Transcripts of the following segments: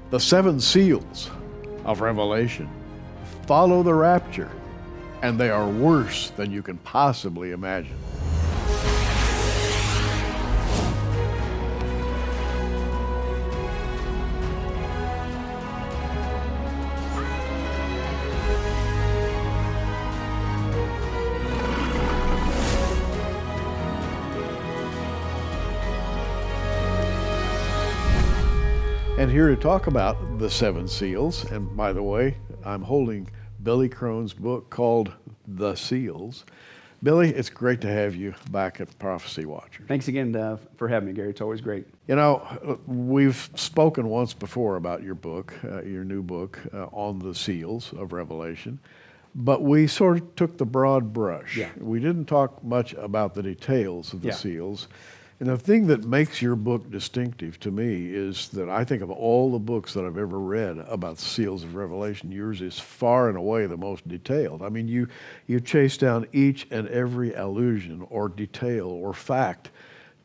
The 7 seals of Revelation follow the rapture, and they are worse than you can possibly imagine. And here to talk about the 7 seals, and by the way, I'm holding Billy Crone's book called The Seals. Billy, it's great to have you back at Prophecy Watcher. Thanks again for having me, Gary. It's always great. You know, we've spoken once before about your book, your new book, on the seals of Revelation, but we sort of took the broad brush. Yeah. We didn't talk much about the details of the Yeah. seals. And the thing that makes your book distinctive to me is that I think of all the books that I've ever read about the seals of Revelation, yours is far and away the most detailed. I mean, you chase down each and every allusion or detail or fact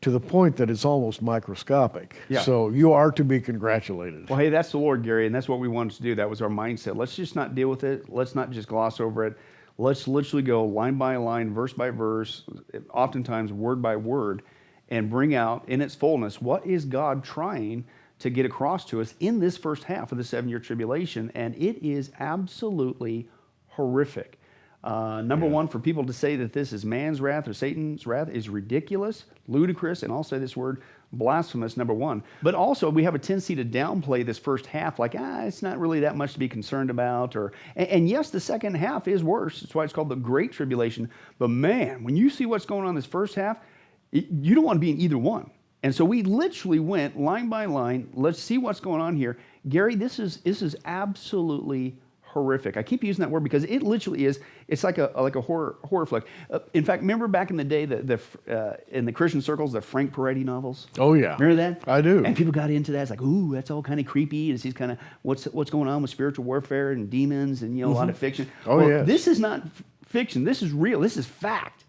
to the point that it's almost microscopic. Yeah. So you are to be congratulated. Well, hey, that's the Lord, Gary, and that's what we wanted to do. That was our mindset. Let's just not deal with it. Let's not just gloss over it. Let's literally go line by line, verse by verse, oftentimes word by word, and bring out in its fullness what is God trying to get across to us in this first half of the 7-year tribulation. And it is absolutely horrific. Number one, for people to say that this is man's wrath or Satan's wrath is ridiculous, ludicrous, and I'll say this word, blasphemous, number one. But also, we have a tendency to downplay this first half, like, it's not really that much to be concerned about. And yes, the second half is worse. That's why it's called the Great Tribulation. But man, when you see what's going on in this first half, you don't want to be in either one. And so we literally went line by line. Let's see what's going on here. Gary, this is absolutely horrific. I keep using that word because it literally is. It's like a horror flick. In fact, remember back in the day, in the Christian circles, the Frank Peretti novels? Oh, yeah. Remember that? I do. And people got into that. It's like, ooh, that's all kind of creepy. It's these kind of, what's going on with spiritual warfare and demons and, a lot of fiction. Oh, well, yes. This is not fiction. This is real. This is fact.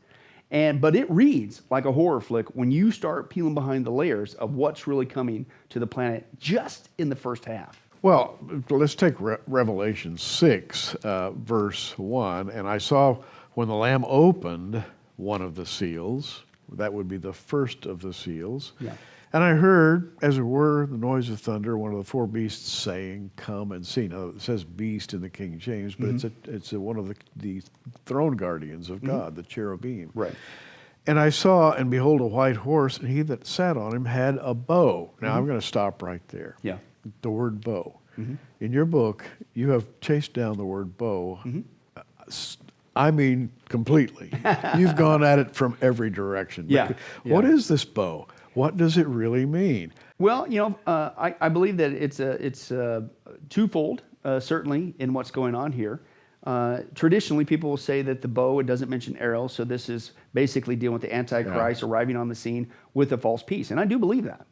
But it reads like a horror flick when you start peeling behind the layers of what's really coming to the planet just in the first half. Well, let's take Revelation 6, verse 1. And I saw when the Lamb opened one of the seals, that would be the first of the seals. Yeah. And I heard, as it were, the noise of thunder, one of the 4 beasts saying, "Come and see." Now, it says beast in the King James, but it's one of the throne guardians of God, the cherubim. Right. And I saw, and behold, a white horse, and he that sat on him had a bow. Now, I'm going to stop right there. Yeah. The word bow. In your book, you have chased down the word bow. I mean, completely. You've gone at it from every direction. Yeah. What is this bow? What does it really mean? Well, I believe that it's twofold, certainly, in what's going on here. Traditionally, people will say that the bow, it doesn't mention arrows, so this is basically dealing with the Antichrist arriving on the scene with a false peace. And I do believe that.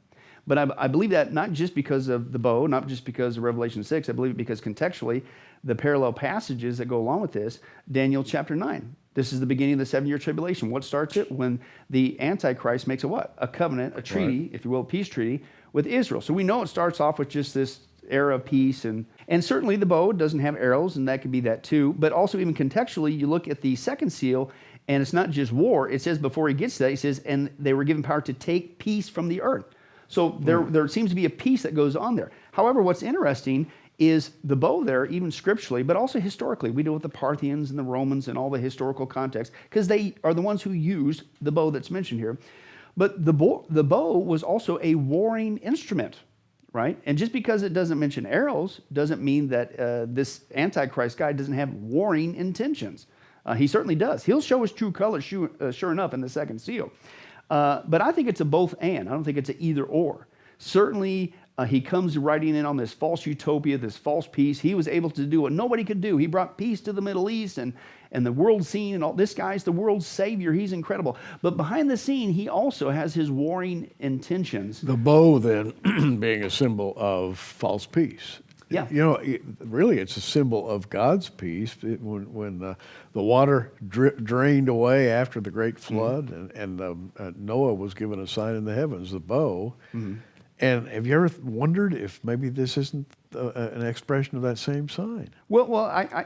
But I believe that not just because of the bow, not just because of Revelation 6, I believe it because contextually, the parallel passages that go along with this, Daniel chapter 9. This is the beginning of the 7-year tribulation. What starts it? When the Antichrist makes a what? A covenant, a treaty, if you will, a peace treaty with Israel. So we know it starts off with just this era of peace. And certainly the bow doesn't have arrows, and that could be that too. But also even contextually, you look at the second seal, and it's not just war. It says before he gets to that, he says, and they were given power to take peace from the earth. So there seems to be a peace that goes on there. However, what's interesting is the bow there, even scripturally, but also historically. We deal with the Parthians and the Romans and all the historical context, because they are the ones who used the bow that's mentioned here. But the bow was also a warring instrument, right? And just because it doesn't mention arrows doesn't mean that this Antichrist guy doesn't have warring intentions. He certainly does. He'll show his true colors, sure enough, in the second seal. But I think it's a both and. I don't think it's an either or. Certainly, he comes riding in on this false utopia, this false peace. He was able to do what nobody could do. He brought peace to the Middle East and the world scene. And all. This guy's the world's savior. He's incredible. But behind the scene, he also has his warring intentions. The bow, then, being a symbol of false peace. Yeah. Really, it's a symbol of God's peace. When the water drained away after the great flood, and Noah was given a sign in the heavens, the bow, And have you ever wondered if maybe this isn't an expression of that same sign? Well,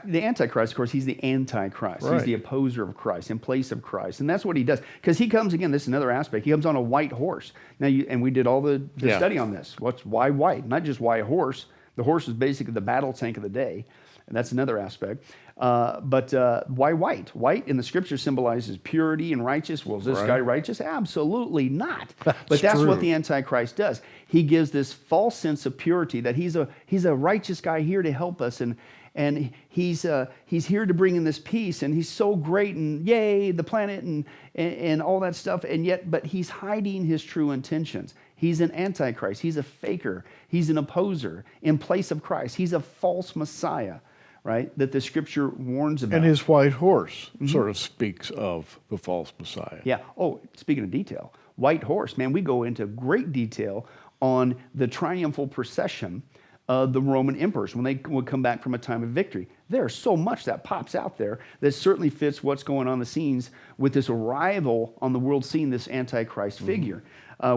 the Antichrist, of course, he's the Antichrist. He's Right. the opposer of Christ, in place of Christ. And that's what he does. Because he comes, again, this is another aspect, he comes on a white horse. Now, and we did all the Yeah. study on this. Why white? Not just why a horse. The horse is basically the battle tank of the day. And that's another aspect. But why white? White in the scripture symbolizes purity and righteous. Well, is this Right. guy righteous? Absolutely not. That's But that's true. what the Antichrist does. He gives this false sense of purity that he's a righteous guy here to help us, and he's here to bring in this peace, and he's so great, and yay, the planet, and all that stuff. And yet, but he's hiding his true intentions. He's an Antichrist. He's a faker. He's an opposer in place of Christ. He's a false Messiah, right? That the scripture warns about. And his white horse sort of speaks of the false Messiah. Yeah. Oh, speaking of detail, white horse, man, we go into great detail on the triumphal procession of the Roman emperors when they would come back from a time of victory. There's so much that pops out there that certainly fits what's going on in the scenes with this arrival on the world scene, this Antichrist figure.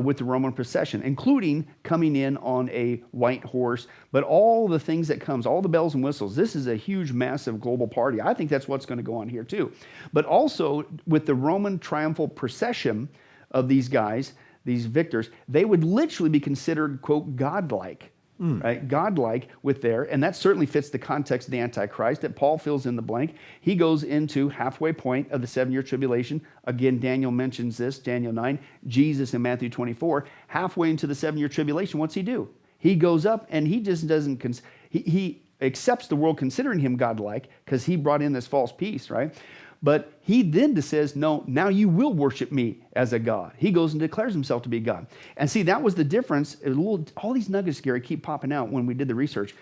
With the Roman procession, including coming in on a white horse, but all the things that comes, all the bells and whistles. This is a huge, massive global party. I think that's what's going to go on here too. But also with the Roman triumphal procession of these guys, these victors, they would literally be considered, quote, godlike. Right? Godlike with there, and that certainly fits the context of the Antichrist that Paul fills in the blank. He goes into halfway point of the 7-year tribulation. Again, Daniel mentions this, Daniel 9, Jesus in Matthew 24. Halfway into the 7-year tribulation, what's he do? He goes up and he just doesn't, he accepts the world considering him godlike because he brought in this false peace, right? But he then says, no, now you will worship me as a God. He goes and declares himself to be God. And see, that was the difference. All these nuggets, Gary, keep popping out when we did the research.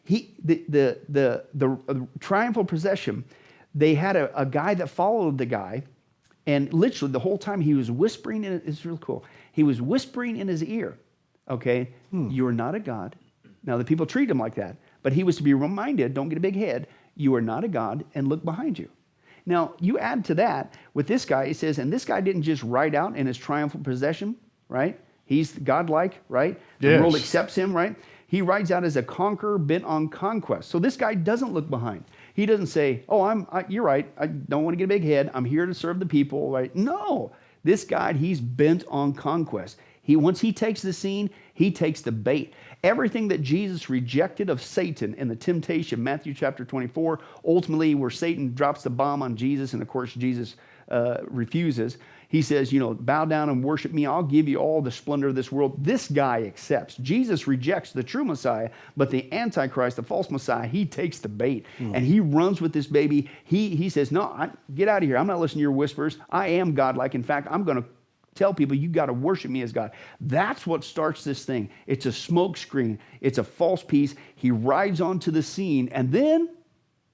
The triumphal procession, they had a guy that followed the guy, and literally the whole time he was whispering, it's real cool. He was whispering in his ear, okay, you are not a God. Now, the people treat him like that, but he was to be reminded, don't get a big head, you are not a God, and look behind you. Now, you add to that, with this guy, he says, and this guy didn't just ride out in his triumphal procession, right? He's godlike, right? The Yes. world accepts him, right? He rides out as a conqueror bent on conquest. So this guy doesn't look behind. He doesn't say, oh, you're right, I don't want to get a big head, I'm here to serve the people, right? No, this guy, he's bent on conquest. Once he takes the scene, he takes the bait. Everything that Jesus rejected of Satan in the temptation, Matthew chapter 24, ultimately where Satan drops the bomb on Jesus, and of course Jesus refuses. He says, bow down and worship me. I'll give you all the splendor of this world. This guy accepts. Jesus rejects the true Messiah, but the Antichrist, the false Messiah, he takes the bait and he runs with this baby. He says, no, get out of here. I'm not listening to your whispers. I am godlike. In fact, I'm going to tell people you got to worship me as God. That's what starts this thing. It's a smoke screen. It's a false peace. He rides onto the scene and then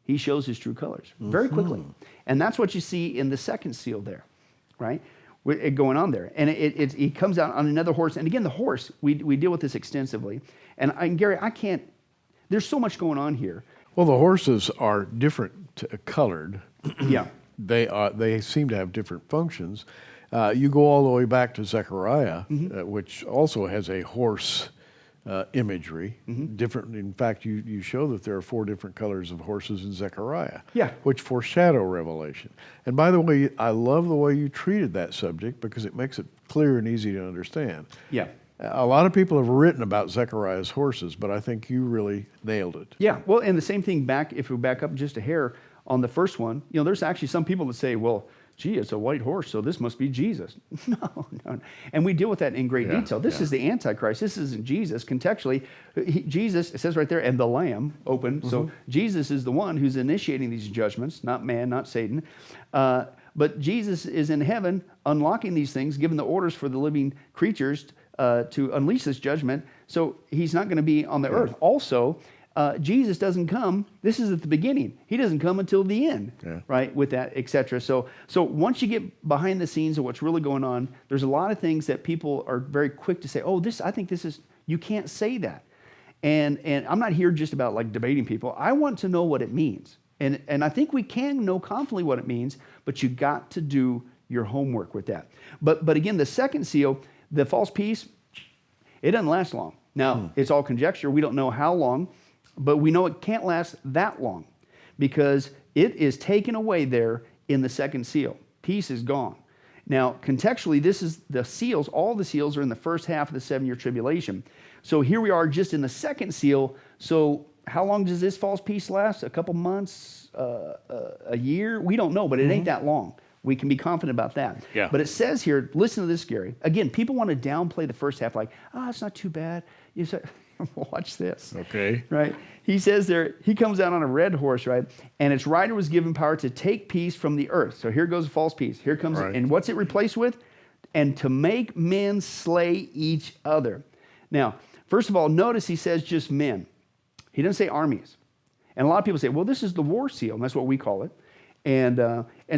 he shows his true colors very quickly. And that's what you see in the second seal there, right? It going on there. And it comes out on another horse. And again, the horse, we deal with this extensively. And Gary, there's so much going on here. Well, the horses are different colored. Yeah. They seem to have different functions. You go all the way back to Zechariah, which also has a horse imagery. Different. In fact, you show that there are 4 different colors of horses in Zechariah, Yeah. which foreshadow Revelation. And by the way, I love the way you treated that subject because it makes it clear and easy to understand. Yeah. A lot of people have written about Zechariah's horses, but I think you really nailed it. Yeah. Well, and the same thing if we back up just a hair on the first one, there's actually some people that say, well, gee, it's a white horse, so this must be Jesus. No. And we deal with that in great detail. This is the Antichrist. This isn't Jesus. Contextually, Jesus, it says right there, and the Lamb open. So Jesus is the one who's initiating these judgments, not man, not Satan. But Jesus is in heaven unlocking these things, giving the orders for the living creatures to unleash this judgment. So he's not going to be on the earth. Also, Jesus doesn't come, this is at the beginning. He doesn't come until the end, right, with that, etc. So once you get behind the scenes of what's really going on, there's a lot of things that people are very quick to say, oh, I think this is, you can't say that. And I'm not here just about like debating people. I want to know what it means. And I think we can know confidently what it means, but you got to do your homework with that. But again, the second seal, the false peace, It doesn't last long. Now, it's all conjecture. We don't know how long, but we know it can't last that long because it is taken away there in the second seal. Peace is gone. Now, contextually, this is the seals. All the seals are in the first half of the 7-year tribulation. So here we are just in the second seal. So how long does this false peace last? A couple months? A year? We don't know, but it ain't that long. We can be confident about that. Yeah. But it says here, listen to this, Gary. Again, people want to downplay the first half like, it's not too bad. You say, watch this. Okay. Right? He says there, he comes out on a red horse, right? And its rider was given power to take peace from the earth. So here goes a false peace. Here comes, right. And what's it replaced with? And to make men slay each other. Now, first of all, notice he says just men. He doesn't say armies. And a lot of people say, well, this is the war seal, and that's what we call it. And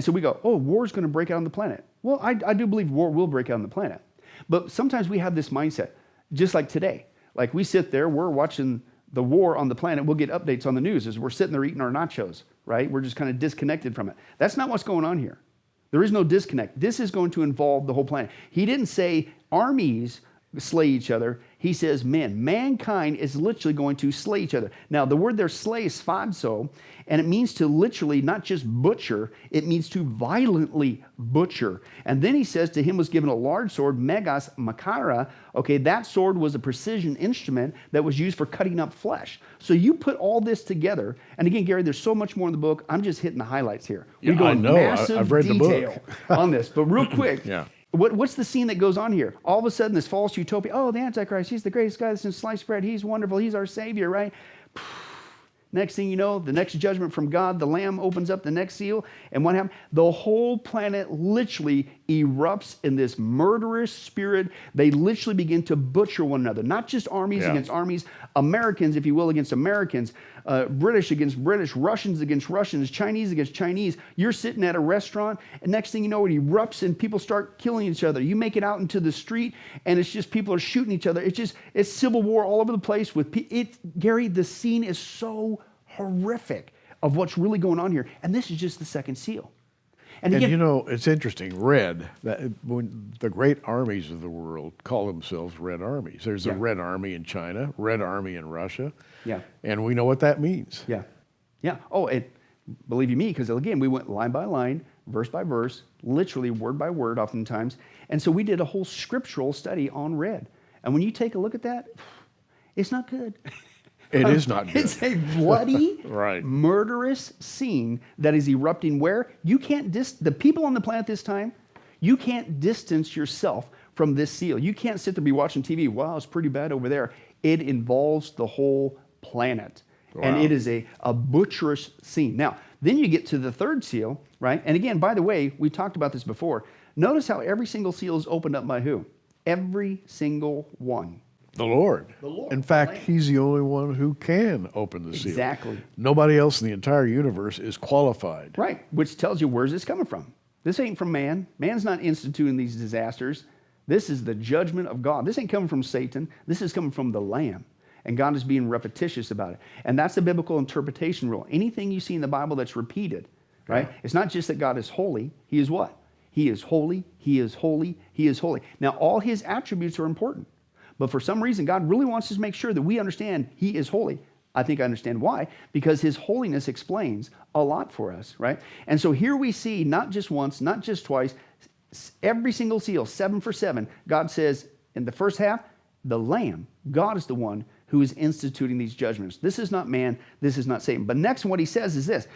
so we go, war's going to break out on the planet. Well, I do believe war will break out on the planet. But sometimes we have this mindset, just like today. Like we sit there, we're watching the war on the planet. We'll get updates on the news as we're sitting there eating our nachos, right? We're just kind of disconnected from it. That's not what's going on here. There is no disconnect. This is going to involve the whole planet. He didn't say armies slay each other. He says men. Mankind is literally going to slay each other. Now, the word there, slay, is sphadzo, and it means to literally not just butcher, it means to violently butcher. And then he says to him was given a large sword, megas makara. Okay, that sword was a precision instrument that was used for cutting up flesh. So you put all this together, and again, Gary, there's so much more in the book. I'm just hitting the highlights here. Yeah, We go I in know. massive I've read the book. detail on this, but real quick. Yeah. What's the scene that goes on here? All of a sudden, this false utopia. Oh, the Antichrist, he's the greatest guy since sliced bread. He's wonderful. He's our savior, right? Next thing you know, the next judgment from God, the Lamb opens up the next seal. And what happens? The whole planet literally erupts in this murderous spirit. They literally begin to butcher one another. Not just armies against armies, Americans, if you will, against Americans, British against British, Russians against Russians, Chinese against Chinese. You're sitting at a restaurant, and next thing you know, it erupts and people start killing each other. You make it out into the street, and it's just people are shooting each other. It's civil war all over the place. Gary, the scene is so horrific of what's really going on here. And this is just the second seal. And again, you know, it's interesting, red, that when the great armies of the world call themselves red armies. There's a red army in China, red army in Russia. Yeah. And we know what that means. Yeah. Yeah. Oh, and believe you me, because again, we went line by line, verse by verse, literally word by word oftentimes. And so we did a whole scriptural study on red. And when you take a look at that, it's not good. It is not good. It's a bloody, Right. murderous scene that is erupting where you can't, the people on the planet this time, you can't distance yourself from this seal. You can't sit there and be watching TV. Wow, it's pretty bad over there. It involves the whole planet. Wow. And it is a butcherous scene. Now, then you get to the third seal, right? And again, by the way, we talked about this before. Notice how every single seal is opened up by who? Every single one. The Lord. The Lord. In fact, he's the only one who can open the seal. Exactly. Nobody else in the entire universe is qualified. Right, which tells you where's this coming from. This ain't from man. Man's not instituting these disasters. This is the judgment of God. This ain't coming from Satan. This is coming from the Lamb. And God is being repetitious about it. And that's the biblical interpretation rule. Anything you see in the Bible that's repeated, right? Yeah. It's not just that God is holy. He is what? He is holy. He is holy. He is holy. Now, all his attributes are important. But for some reason, God really wants us to make sure that we understand he is holy. I think I understand why. Because his holiness explains a lot for us, right? And so here we see, not just once, not just twice, every single seal, 7 for 7, God says in the first half, the Lamb, God is the one who is instituting these judgments. This is not man, this is not Satan. But next what he says is this.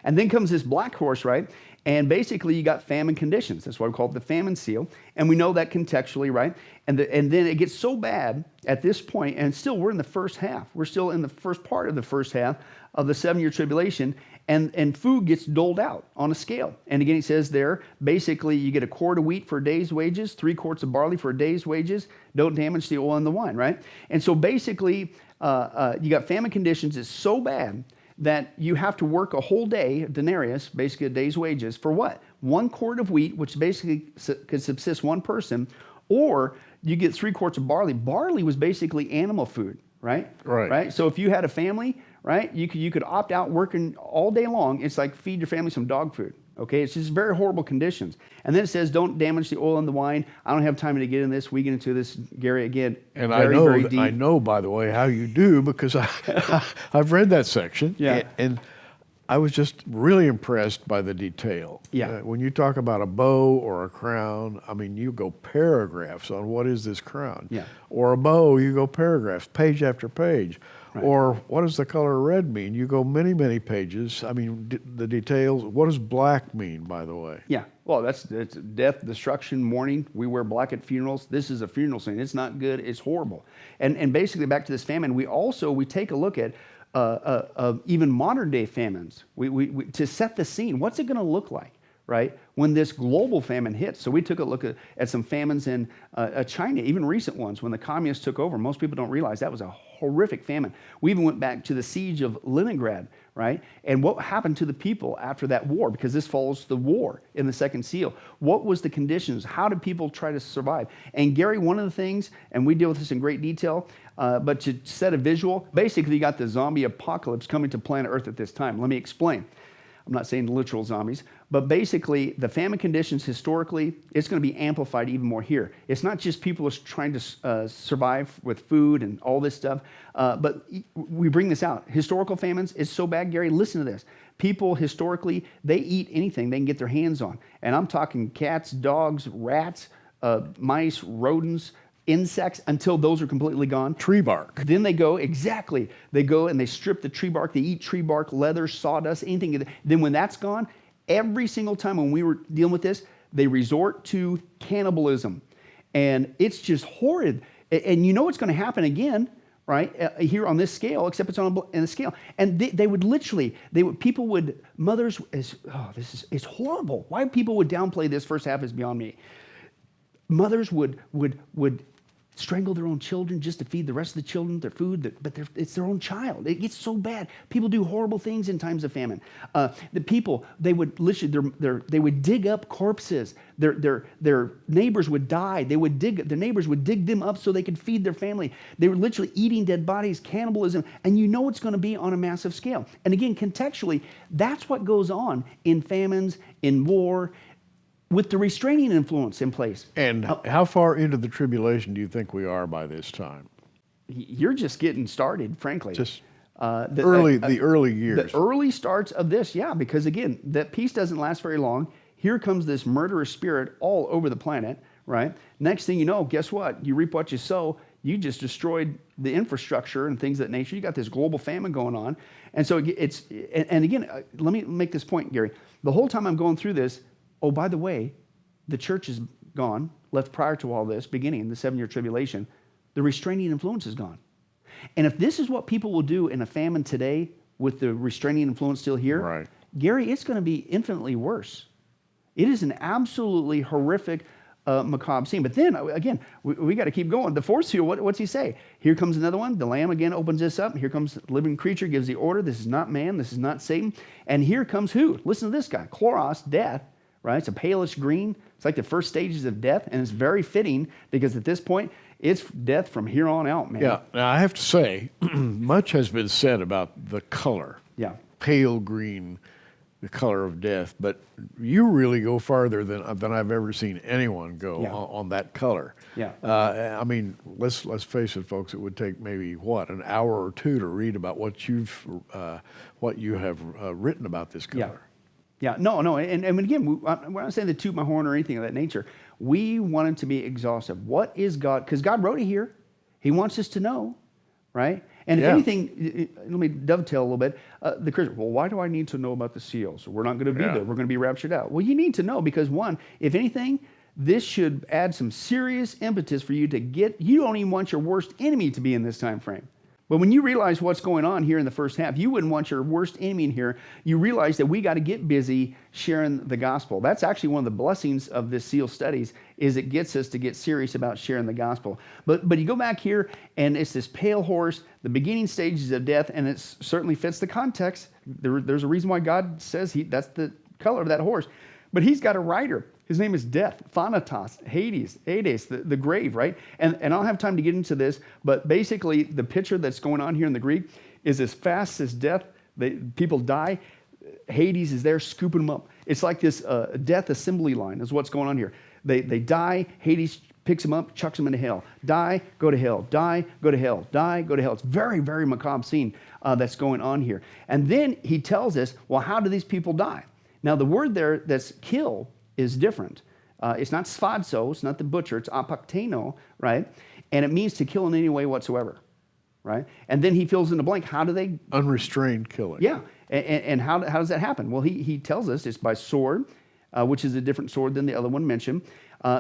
And then comes this black horse, right? And basically you got famine conditions. That's why we call it the famine seal. And we know that contextually, right? And then it gets so bad at this point, and still we're in the first half. We're still in the first part of the first half of the 7-year tribulation, and food gets doled out on a scale. And again, he says there, basically you get a quart of wheat for a day's wages, 3 quarts of barley for a day's wages. Don't damage the oil and the wine, right? And so basically you got famine conditions. It's so bad that you have to work a whole day, denarius, basically a day's wages, for what? 1 quart of wheat, which basically could subsist one person, or you get 3 quarts of barley. Barley was basically animal food, right? Right. So if you had a family, right, you could opt out working all day long. It's like feed your family some dog food. Okay, it's just very horrible conditions. And then it says, don't damage the oil and the wine. I don't have time to get in this. We get into this, Gary, again, And very deep. I know, by the way, how you do because I've read that section. Yeah. And I was just really impressed by the detail. Yeah. When you talk about a bow or a crown, I mean, you go paragraphs on what is this crown. Yeah. Or a bow, you go paragraphs, page after page. Right. Or what does the color red mean? You go many pages. I mean, the details. What does black mean, by the way? Yeah, well, it's death, destruction, mourning. We wear black at funerals. This is a funeral scene. It's not good. It's horrible. And basically, back to this famine, we take a look at even modern day famines. We to set the scene. What's it going to look like, right, when this global famine hits? So we took a look at some famines in China, even recent ones when the communists took over. Most people don't realize that was a horrific famine. We even went back to the siege of Leningrad, right? And what happened to the people after that war? Because this follows the war in the second seal. What was the conditions? How did people try to survive? And Gary, one of the things, and we deal with this in great detail, but to set a visual, basically you got the zombie apocalypse coming to planet Earth at this time. Let me explain. I'm not saying literal zombies, but basically the famine conditions historically, it's going to be amplified even more here. It's not just people are trying to survive with food and all this stuff, but we bring this out. Historical famines is so bad, Gary, listen to this. People historically, they eat anything they can get their hands on. And I'm talking cats, dogs, rats, mice, rodents, insects, until those are completely gone. Tree bark. Then they go and they strip the tree bark. They eat tree bark, leather, sawdust, anything. Then when that's gone, every single time when we were dealing with this, they resort to cannibalism. And it's just horrid. And you know it's going to happen again, right, here on this scale, except it's on a scale. And they would literally, mothers, it's horrible. Why people would downplay this first half is beyond me. Mothers would strangle their own children just to feed the rest of the children their food, but it's their own child. It gets so bad. People do horrible things in times of famine. The people, they would literally, they would dig up corpses. Their neighbors would die. Their neighbors would dig them up so they could feed their family. They were literally eating dead bodies, cannibalism, and you know it's going to be on a massive scale. And again, contextually, that's what goes on in famines, in war, with the restraining influence in place. And how far into the tribulation do you think we are by this time? You're just getting started, frankly. Just the early years. The early starts of this, yeah, because again, that peace doesn't last very long. Here comes this murderous spirit all over the planet, right? Next thing you know, guess what? You reap what you sow. You just destroyed the infrastructure and things of that nature. You got this global famine going on. And so and again, let me make this point, Gary. The whole time I'm going through this, oh, by the way, the church is gone, left prior to all this, beginning in the 7-year tribulation. The restraining influence is gone. And if this is what people will do in a famine today with the restraining influence still here, right, Gary, it's going to be infinitely worse. It is an absolutely horrific, macabre scene. But then, again, we got to keep going. The fourth seal, what's he say? Here comes another one. The Lamb again opens this up. Here comes the living creature, gives the order. This is not man. This is not Satan. And here comes who? Listen to this guy. Chloros, death. Right? It's a palish green. It's like the first stages of death, and it's very fitting because at this point, it's death from here on out, man. Yeah. Now, I have to say, much has been said about the color. Yeah. Pale green, the color of death. But you really go farther than I've ever seen anyone go on that color. Yeah. I mean, let's face it, folks. It would take maybe an hour or two to read about what you have written about this color. Yeah. Yeah, no, and again, we're not saying to toot my horn or anything of that nature. We want it to be exhaustive. What is God? Because God wrote it here. He wants us to know, right? And if anything, let me dovetail a little bit. The Christian, well, why do I need to know about the seals? We're not going to be there. We're going to be raptured out. Well, you need to know because one, if anything, this should add some serious impetus for you to you don't even want your worst enemy to be in this time frame. But when you realize what's going on here in the first half, you wouldn't want your worst enemy in here. You realize that we got to get busy sharing the gospel. That's actually one of the blessings of this seal studies is it gets us to get serious about sharing the gospel. But you go back here and it's this pale horse, the beginning stages of death, and it certainly fits the context. There's a reason why God says that's the color of that horse. But he's got a rider. His name is Death, Thanatos, Hades, the grave, right? And I don't have time to get into this, but basically the picture that's going on here in the Greek is as fast as death, people die. Hades is there scooping them up. It's like this death assembly line is what's going on here. They die, Hades picks them up, chucks them into hell. Die, go to hell. Die, go to hell. Die, go to hell. It's very, very macabre scene that's going on here. And then he tells us, well, how do these people die? Now, the word there that's kill is different. It's not sphadzo, it's not the butcher, it's apakteno, right? And it means to kill in any way whatsoever, right? And then he fills in the blank. How do they? Unrestrained killing. Yeah. And how does that happen? Well, he tells us it's by sword, which is a different sword than the other one mentioned,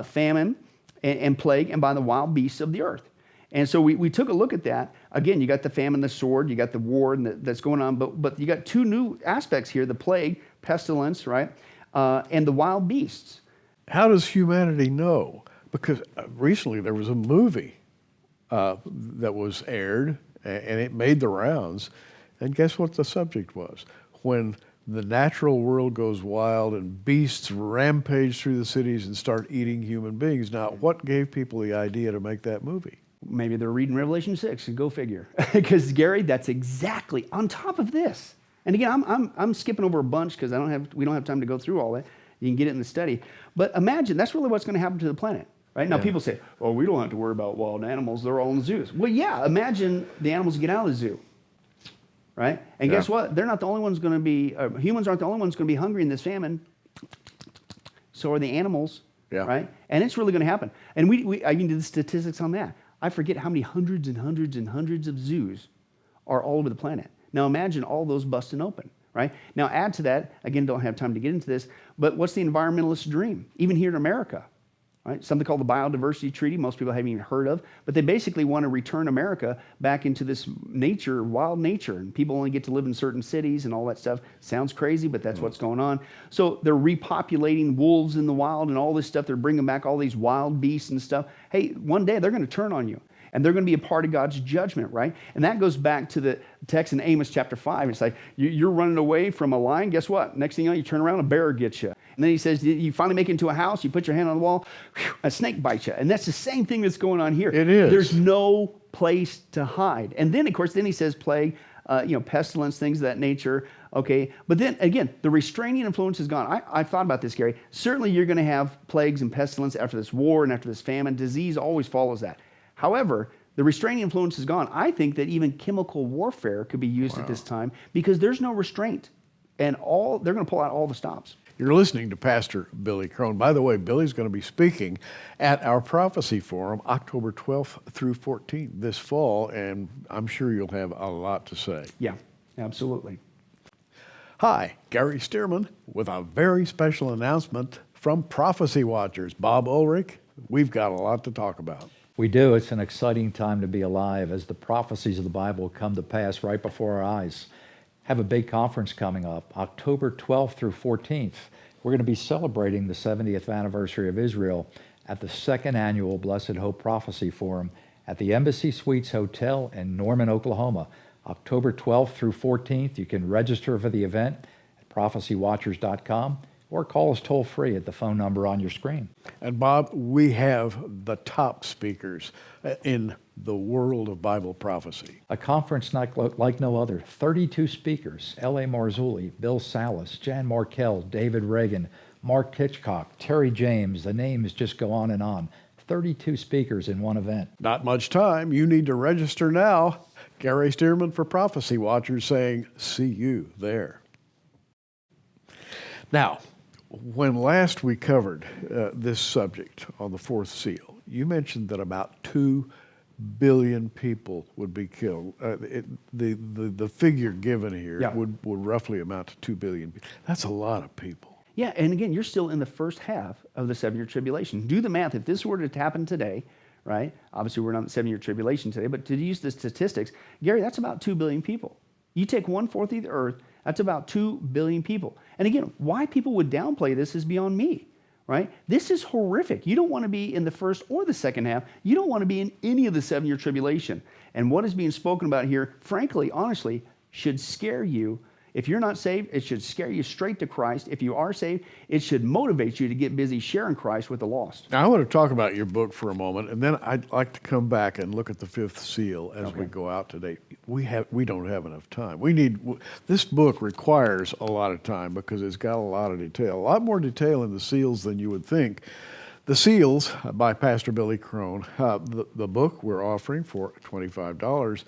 famine, and plague, and by the wild beasts of the earth. And so we took a look at that. Again, you got the famine, the sword, you got the war that's going on, but you got two new aspects here, the plague, pestilence, right, and the wild beasts. How does humanity know? Because recently there was a movie that was aired, and it made the rounds, and guess what the subject was? When the natural world goes wild and beasts rampage through the cities and start eating human beings. Now, what gave people the idea to make that movie? Maybe they're reading Revelation 6, go figure. Because Gary, that's exactly on top of this. And again, I'm skipping over a bunch because we don't have time to go through all that. You can get it in the study. But imagine, that's really what's going to happen to the planet. Right? Now, people say, oh, we don't have to worry about wild animals. They're all in zoos. Well, yeah, imagine the animals get out of the zoo. Right? And guess what? They're not the only ones going to be, humans aren't the only ones going to be hungry in this famine. So are the animals. Yeah. Right? And it's really going to happen. And I can do the statistics on that. I forget how many hundreds and hundreds and hundreds of zoos are all over the planet. Now imagine all those busting open. Right? Now add to that, again, don't have time to get into this, but what's the environmentalist dream? Even here in America. Right? Something called the Biodiversity Treaty, most people haven't even heard of, but they basically want to return America back into this nature, wild nature, and people only get to live in certain cities and all that stuff. Sounds crazy, but that's what's going on. So they're repopulating wolves in the wild and all this stuff. They're bringing back all these wild beasts and stuff. Hey, one day they're going to turn on you, and they're going to be a part of God's judgment, right? And that goes back to the text in Amos chapter 5. It's like, you're running away from a lion. Guess what? Next thing you know, you turn around, a bear gets you. And then he says, you finally make it into a house, you put your hand on the wall, a snake bites you. And that's the same thing that's going on here. It is. There's no place to hide. And then, of course, he says plague, pestilence, things of that nature. Okay, but then again, the restraining influence is gone. I've thought about this, Gary. Certainly you're going to have plagues and pestilence after this war and after this famine. Disease always follows that. However, the restraining influence is gone. I think that even chemical warfare could be used at this time because there's no restraint. And they're going to pull out all the stops. You're listening to Pastor Billy Crone. By the way, Billy's going to be speaking at our Prophecy Forum October 12th through 14th this fall, and I'm sure you'll have a lot to say. Yeah, absolutely. Hi, Gary Stearman with a very special announcement from Prophecy Watchers. Bob Ulrich, we've got a lot to talk about. We do. It's an exciting time to be alive as the prophecies of the Bible come to pass right before our eyes. Have a big conference coming up, October 12th through 14th. We're going to be celebrating the 70th anniversary of Israel at the second annual Blessed Hope Prophecy Forum at the Embassy Suites Hotel in Norman, Oklahoma, October 12th through 14th. You can register for the event at prophecywatchers.com or call us toll-free at the phone number on your screen. And Bob, we have the top speakers in the world of Bible prophecy. A conference like no other. 32 speakers: L.A. Marzulli, Bill Salas, Jan Markell, David Reagan, Mark Hitchcock, Terry James. The names just go on and on. 32 speakers in one event. Not much time. You need to register now. Gary Stearman for Prophecy Watchers saying, see you there. Now, when last we covered this subject on the fourth seal, you mentioned that about 2 billion people would be killed. The figure given here would roughly amount to 2 billion people. That's a lot of people. Yeah, and again, you're still in the first half of the 7-year tribulation. Do the math. If this were to happen today, right? Obviously, we're not in the 7-year tribulation today, but to use the statistics, Gary, that's about 2 billion people. You take 1/4 of the earth, that's about 2 billion people. And again, why people would downplay this is beyond me, right? This is horrific. You don't want to be in the first or the second half. You don't want to be in any of the 7-year tribulation. And what is being spoken about here, frankly, honestly, should scare you. If you're not saved, it should scare you straight to Christ. If you are saved, it should motivate you to get busy sharing Christ with the lost. Now, I want to talk about your book for a moment, and then I'd like to come back and look at the fifth seal as we go out today. We don't have enough time. This book requires a lot of time because it's got a lot of detail, a lot more detail in the seals than you would think. The Seals by Pastor Billy Crone, the book we're offering for $25.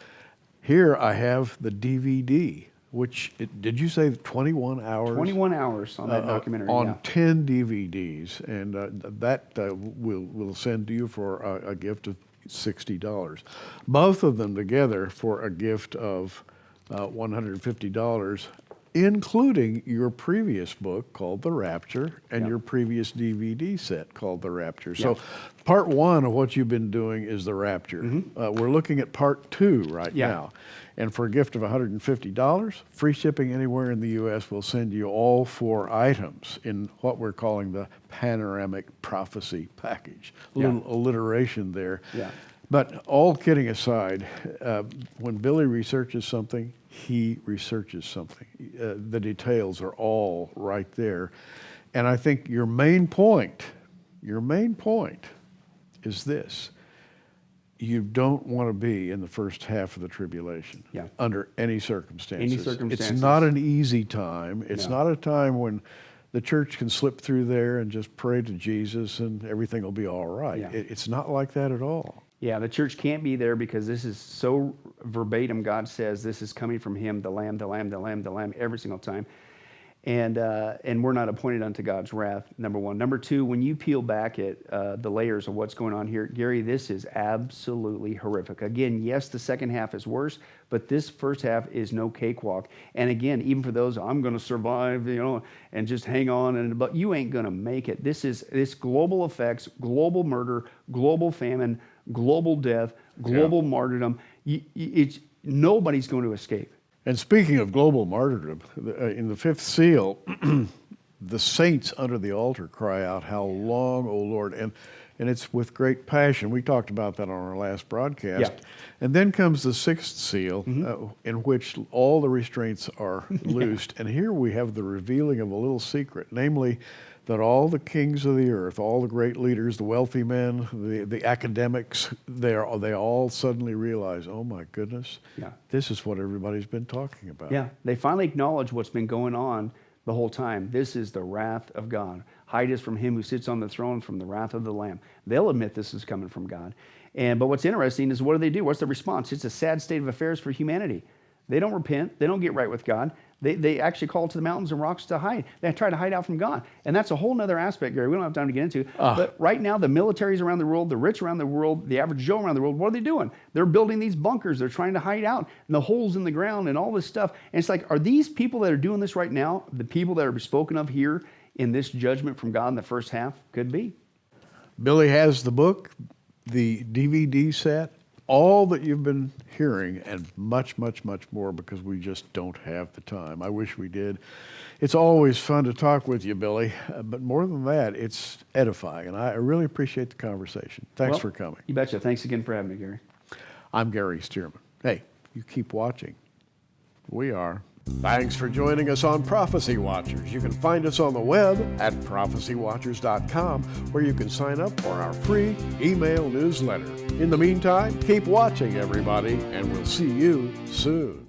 Here I have the DVD, which, did you say 21 hours? 21 hours on that documentary. On 10 DVDs, and that we'll send to you for a gift of $60. Both of them together for a gift of $150, including your previous book called The Rapture and your previous DVD set called The Rapture. So part one of what you've been doing is The Rapture. We're looking at part two right now. And for a gift of $150, free shipping anywhere in the U.S., we'll send you all 4 items in what we're calling the Panoramic Prophecy Package. A little alliteration there. But all kidding aside, when Billy researches something, he researches something. The details are all right there. And I think your main point is this. You don't want to be in the first half of the tribulation under any circumstances. It's not an easy time. It's not a time when the church can slip through there and just pray to Jesus and everything will be all right. It's not like that at all. Yeah, the church can't be there because this is so verbatim. God says this is coming from Him, the Lamb, the Lamb, the Lamb, the Lamb, every single time. And we're not appointed unto God's wrath, number one. Number two, when you peel back at the layers of what's going on here, Gary, this is absolutely horrific. Again, yes, the second half is worse, but this first half is no cakewalk. And again, even for those, I'm going to survive, and just hang on, but you ain't going to make it. This global effects, global murder, global famine, global death, global martyrdom. Nobody's going to escape. And speaking of global martyrdom, in the fifth seal, the saints under the altar cry out, "How long, O Lord?" And it's with great passion. We talked about that on our last broadcast. And then comes the sixth seal, in which all the restraints are loosed. And here we have the revealing of a little secret, namely that all the kings of the earth, all the great leaders, the wealthy men, the academics, they all suddenly realize, oh my goodness, this is what everybody's been talking about. Yeah, they finally acknowledge what's been going on the whole time. This is the wrath of God. Hide us from Him who sits on the throne, from the wrath of the Lamb. They'll admit this is coming from God. But what's interesting is, what do? What's the response? It's a sad state of affairs for humanity. They don't repent. They don't get right with God. They actually call to the mountains and rocks to hide. They try to hide out from God. And that's a whole other aspect, Gary, we don't have time to get into. But right now, the militaries around the world, the rich around the world, the average Joe around the world, what are they doing? They're building these bunkers. They're trying to hide out, and the holes in the ground and all this stuff. And it's like, are these people that are doing this right now the people that are spoken of here in this judgment from God in the first half? Could be. Billy has the book, the DVD set, all that you've been hearing, and much, much, much more, because we just don't have the time. I wish we did. It's always fun to talk with you, Billy, but more than that, it's edifying, and I really appreciate the conversation. Thanks for coming. You betcha. Thanks again for having me, Gary. I'm Gary Stearman. Hey, you keep watching. We are. Thanks for joining us on Prophecy Watchers. You can find us on the web at prophecywatchers.com, where you can sign up for our free email newsletter. In the meantime, keep watching, everybody, and we'll see you soon.